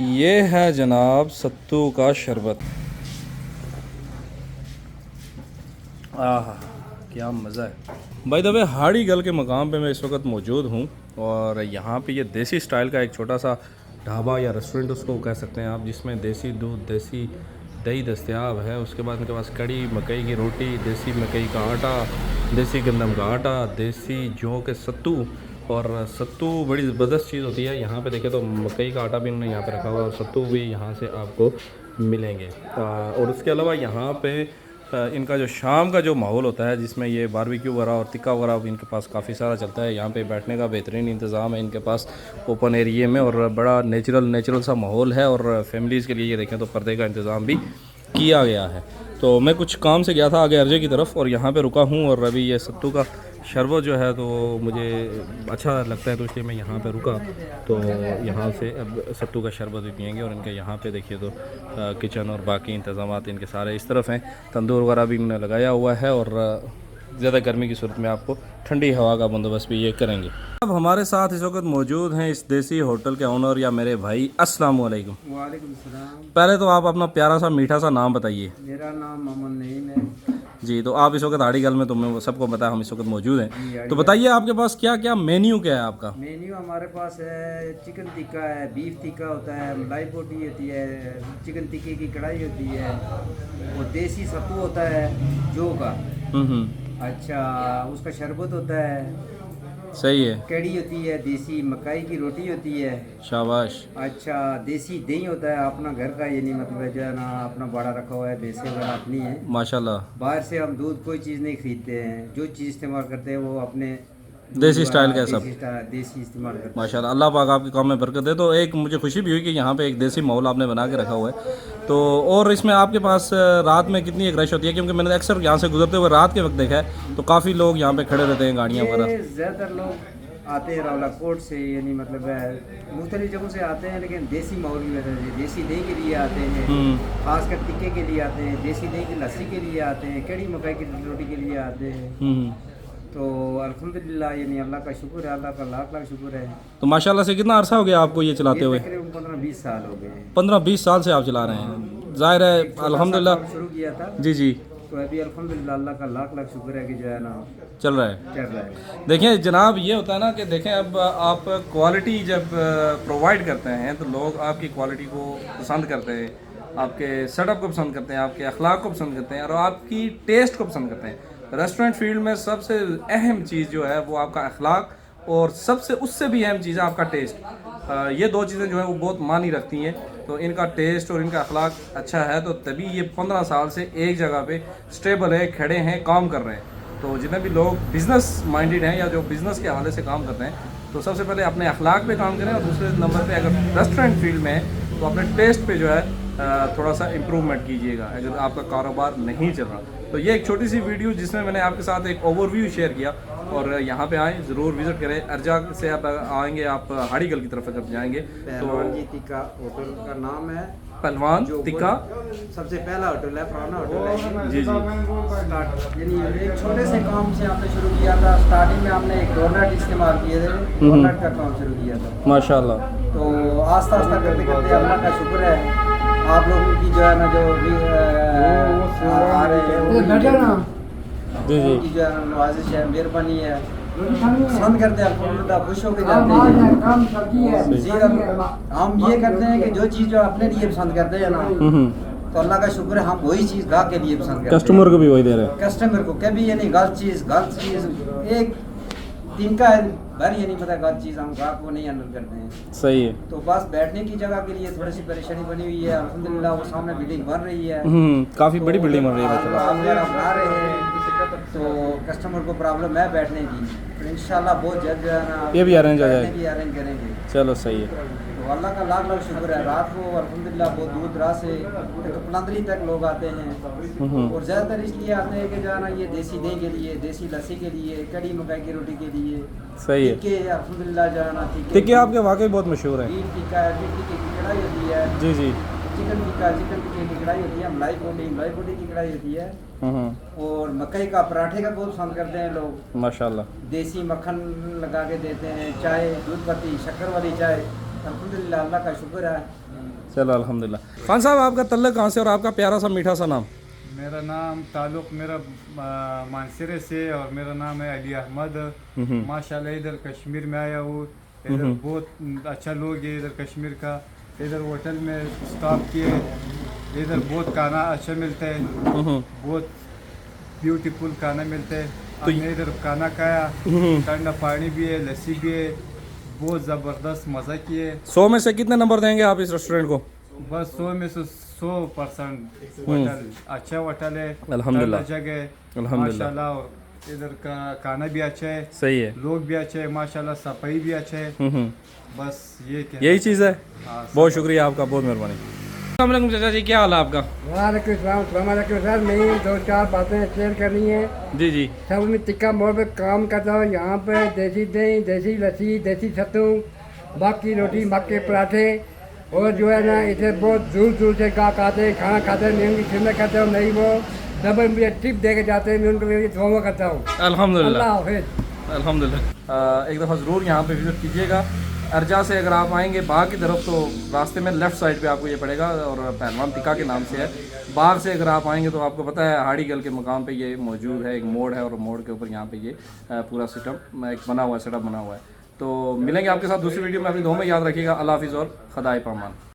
ये है जनाब सत्तू का शरबत। आह क्या मज़ा है भाई। दबे हाड़ी गल के मकाम पे मैं इस वक्त मौजूद हूँ और यहाँ पे ये देसी स्टाइल का एक छोटा सा ढाबा या रेस्टोरेंट उसको कह सकते हैं आप, जिसमें देसी दूध देसी दही दस्तयाब है। उसके बाद इनके पास कड़ी, मकई की रोटी, देसी मकई का आटा, देसी गंदम का आटा, देसी जौ के सत्तू। और सत्तू बड़ी ज़बरदस्त चीज़ होती है। यहाँ पे देखें तो मकई का आटा भी उन्होंने यहाँ पे रखा हुआ है और सत्तू भी यहाँ से आपको मिलेंगे। और उसके अलावा यहाँ पे इनका जो शाम का जो माहौल होता है, जिसमें ये बारबेक्यू वगैरह और टिक्का वगैरह इनके पास काफ़ी सारा चलता है। यहाँ पे बैठने का बेहतरीन इंतज़ाम है इनके पास ओपन एरिए में, और बड़ा नेचुरल सा माहौल है। और फैमिलीज़ के लिए ये देखें तो पर्दे का इंतज़ाम भी किया गया है। तो मैं कुछ काम से गया था आगे अर्जे की तरफ और यहाँ पे रुका हूँ, और अभी ये सत्तू का शरबत जो है तो मुझे अच्छा लगता है, तो इसलिए मैं यहाँ पे रुका। तो यहाँ से अब सत्तू का शरबत भी पियेंगे। और इनके यहाँ पे देखिए तो किचन और बाकी इंतज़ामात इनके सारे इस तरफ हैं। तंदूर वगैरह भी इन्होंने लगाया हुआ है, और ज़्यादा गर्मी की सूरत में आपको ठंडी हवा का बंदोबस्त भी ये करेंगे। अब हमारे साथ इस वक्त मौजूद हैं इस देसी होटल के ओनर या मेरे भाई। अस्सलाम वालेकुम। वालेकुम सलाम। पहले तो आप अपना प्यारा सा मीठा सा नाम बताइए। मेरा नाम मोहम्मद नईम है जी, तो आप इस वक्त हाड़ीगल में, तुम्हें सबको पता है हम इस वक्त मौजूद हैं, तो बताइए आपके पास क्या क्या मेन्यू क्या है आपका? मेन्यू हमारे पास है चिकन टिक्का है, बीफ टिक्का होता है, मलाई बोटी होती है, चिकन टिक्के की कढ़ाई होती है, वो देसी सत्तू होता है जौ का। अच्छा, उसका शरबत होता है। सही है। कड़ी होती है, देसी मकई की रोटी होती है। शाबाश। अच्छा, देसी दही होता है अपना घर का, ये नहीं मतलब जो है ना अपना बड़ा रखा हुआ है, भैंसे वगैरह अपनी है। माशाल्लाह। बाहर से हम दूध कोई चीज़ नहीं खरीदते हैं, जो चीज़ इस्तेमाल करते हैं वो अपने देसी स्टाइल का सब। देसी इस्तेमाल करते हैं। माशाल्लाह, अल्लाह पाक आपके काम में बरकत दे। तो एक मुझे खुशी भी हुई कि यहाँ पे एक देसी माहौल आपने बना के रखा हुआ है। तो और इसमें आपके पास रात में कितनी एक रश होती है? क्योंकि मैंने अक्सर यहाँ से गुजरते हुए रात के वक्त देखा है तो काफ़ी लोग यहाँ पे खड़े रहते हैं, गाड़ियाँ वगैरह। ज़्यादातर लोग आते हैं रावला कोट से, यानी मतलब है मुख्तलिफ जगहों से आते हैं, लेकिन देसी माहौल की वजह से देसी दही के लिए आते हैं, खासकर टिक्के के लिए आते हैं, देसी दही की लस्सी के लिए आते हैं, कड़ी मकई की रोटी के लिए आते हैं। तो अल्हम्दुलिल्लाह, यानी अल्लाह का शुक्र है, अल्लाह का लाख लाख शुक्र है। तो माशाल्लाह से कितना अरसा हो गया आपको ये चलाते हुए? तकरीबन 15-20 साल हो गए हैं। 15-20 साल से आप चला रहे हैं, जाहिर है अल्हम्दुलिल्लाह। शुरू किया था जी जी। तो अभी अल्हम्दुलिल्लाह अल्लाह का लाख लाख शुक्र है कि जो है ना चल रहा है। चल रहा है। देखिए जनाब, ये होता है ना कि देखें अब आप क्वालिटी जब प्रोवाइड करते हैं तो लोग आपकी क्वालिटी को पसंद करते हैं, आपके सेटअप को पसंद करते हैं, आपके अखलाक को पसंद करते हैं और आपकी टेस्ट को पसंद करते हैं। रेस्टोरेंट फील्ड में सबसे अहम चीज़ जो है वो आपका अखलाक, और सबसे उससे भी अहम चीज़ है आपका टेस्ट। ये दो चीज़ें जो है वो बहुत मानी रखती हैं। तो इनका टेस्ट और इनका अखलाक अच्छा है तो तभी ये 15 साल से एक जगह पे स्टेबल है, खड़े हैं, काम कर रहे हैं। तो जितने भी लोग बिज़नेस माइंडेड हैं या जो बिज़नेस के हवाले से काम करते हैं, तो सबसे पहले अपने अखलाक पे काम करें, और दूसरे नंबर पे अगर रेस्टोरेंट फील्ड में है तो अपने टेस्ट पे जो है थोड़ा सा इम्प्रूवमेंट कीजिएगा अगर आपका कारोबार नहीं चल रहा। तो ये एक छोटी सी वीडियो जिसमें मैंने आपके साथ एक ओवरव्यू शेयर किया, और यहाँ पे आएँ, ज़रूर विज़िट करें। अर्जा से आप आएँगे, आप हाड़ीगल की तरफ जब जाएंगे तो पहलवान जी टिक्का होटल का नाम है। पहलवान टिक्का सबसे पहला होटल है, पुराना होटल है। जी जी। यानी एक छोटे से काम से हमने शुरू किया था। स्टार्टिंग में हमने एक डोनट इस्तेमाल किए थे, डोनट का काम शुरू किया था। माशाल्लाह। तो आस्ता आस्ता करते करते अल्लाह का शुक्र है, आप लोगों की जो है ना जो भी आ रहे हैं जी जी। उनकी जो है ना नवाजिश है, मेहरबानी है, पसंद करते हैं, अल्हम्दुलिल्लाह खुश होकर जाते हैं। जी, हम ये करते हैं कि जो चीज़ जो अपने लिए पसंद करते हैं ना, तो अल्लाह का शुक्र है हम वही चीज़ गा के लिए पसंद करते हैं। कस्टमर को भी वही दे रहे हैं। कस्टमर को कभी ये नहीं गलत चीज़ एक दिन का भर ये नहीं पता गलत चीज़ हम ग्राहक को नहीं हैंडल करते हैं। सही है। तो बस बैठने की जगह के लिए थोड़ी सी परेशानी बनी हुई है। अल्हम्दुलिल्लाह वो सामने बिल्डिंग बन रही है, काफ़ी बड़ी बिल्डिंग बन रही है। आप बना रहे हैं, तो कस्टमर को प्रॉब्लम है बैठने की, तो इंशाल्लाह बहुत जल्द जो है ना ये भी अरेंज हो जाएगा। बैठने की अरेंज करेंगे। चलो सही है। तो अल्लाह का लाख लाख शुक्र है। रात को अल्हम्दुलिल्लाह बहुत दूर दराज से पलंदरी तक लोग आते हैं, और ज़्यादातर इसलिए आते हैं कि जो है ना ये देसी दही के लिए, देसी लस्सी के लिए, कड़ी मकई की रोटी के लिए। सही है। टिक्के अल्हम्दुलिल्लाह जो है ना टिक्के आपके वाकई बहुत मशहूर है। बीफ टिक्का है, बीफ टिक्के की कढ़ाई होती है। जी जी। चिकन टिक्के की कढ़ाई होती है, मलाई बोटी की कढ़ाई होती है, और मकई का पराठे का बहुत पसंद करते हैं लोग। माशाल्लाह। देसी मक्खन लगा के देते हैं, चाय दूध पत्ती शक्कर वाली चाय। अल्हम्दुलिल्लाह अल्लाह का शुक्र है चलो अल्हम्दुलिल्लाह। खान साहब आपका तल्लक कहाँ से और आपका प्यारा सा मीठा सा नाम? मेरा नाम ताल्लुक़ मेरा मानसरे से और मेरा नाम है अली अहमद। माशाल्लाह इधर कश्मीर में आया हूँ। इधर बहुत अच्छा लोग है इधर कश्मीर का। इधर होटल में स्टॉप किए। इधर बहुत खाना अच्छा मिलता है, बहुत ब्यूटीफुल खाना मिलता है। हमने इधर खाना खाया, ठंडा पानी भी है, लस्सी भी है, बहुत ज़बरदस्त मज़ा किए। 100 में से कितने नंबर देंगे आप इस रेस्टोरेंट को? बस 100 में से 100% होटल अच्छा होटल है, अल्हम्दुलिल्लाह। ठंडा जगह है अल्हम्दुलिल्लाह। माशाल्लाह। और इधर का खाना भी अच्छा है, सही है। लोग भी अच्छे हैं माशाल्लाह, सफाई भी अच्छा है। बस ये क्या यही चीज़ है। हाँ, बहुत शुक्रिया आपका, बहुत मेहरबानी। अस्सलाम वालेकुम चाचा जी, क्या हाल है आपका? वालेकुम सर, मैं 2-4 बातें शेयर करनी है। जी जी। सब में टिक्का मोड़ पे काम करता हूँ। यहाँ पे देसी दही, देसी लस्सी, देसी सत्तू, बाकी रोटी, मक्के पराठे, और जो है ना इसे बहुत दूर दूर से गाहक आते हैं, खाना खाते हैं। मैं उनकी खिदमत करता हूँ, नहीं वो डबल मुझे टिप दे के जाते हैं, मैं उनको दुआ करता हूँ। अल्हम्दुलिल्लाह अल्लाह हाफिज़। अल्हम्दुलिल्लाह। एक दफ़ा ज़रूर यहाँ पे विज़िट कीजिएगा। अर्जा से अगर आप आएंगे बाग की तरफ तो रास्ते में लेफ़्ट साइड पे आपको ये पड़ेगा और पहलवान टिक्का के नाम से है। बाग से अगर आप आएंगे तो आपको पता है हाड़ी गल के मुकाम पे ये मौजूद है। एक मोड़ है और मोड़ के ऊपर यहाँ पे ये पूरा सिस्टम एक बना हुआ है, सेटअप बना हुआ है। तो मिलेंगे आपके साथ दूसरी वीडियो में। अपनी दुआ में याद रखिएगा। अल्लाह हाफिज़ और खुदा पामान।